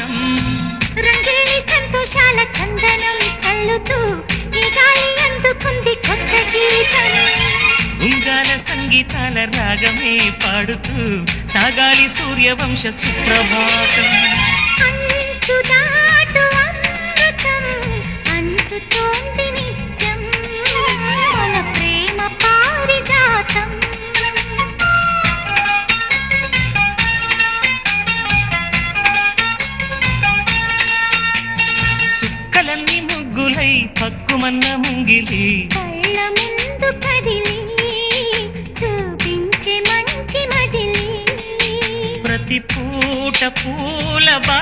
గానం రంగేలి సంతోషాల చందనం చల్లుతూ ఈ గాలి అందుకుంది కొత్త గీతం ఉంగాల సంగీతాల రాగమే పాడుతూ సాగాలి సూర్యవంశ సుప్రభాతం అంచు దాటు అమృతం అంచుతోంది నిత్యం మన ప్రేమ పారిజాతం చుక్కలన్నీ ముగ్గులై పక్కుమన్న ముంగిలి కళ్ళ ముందు కదిలి చూపించే మంచి మజిలీ ప్రతి పూట పూల బా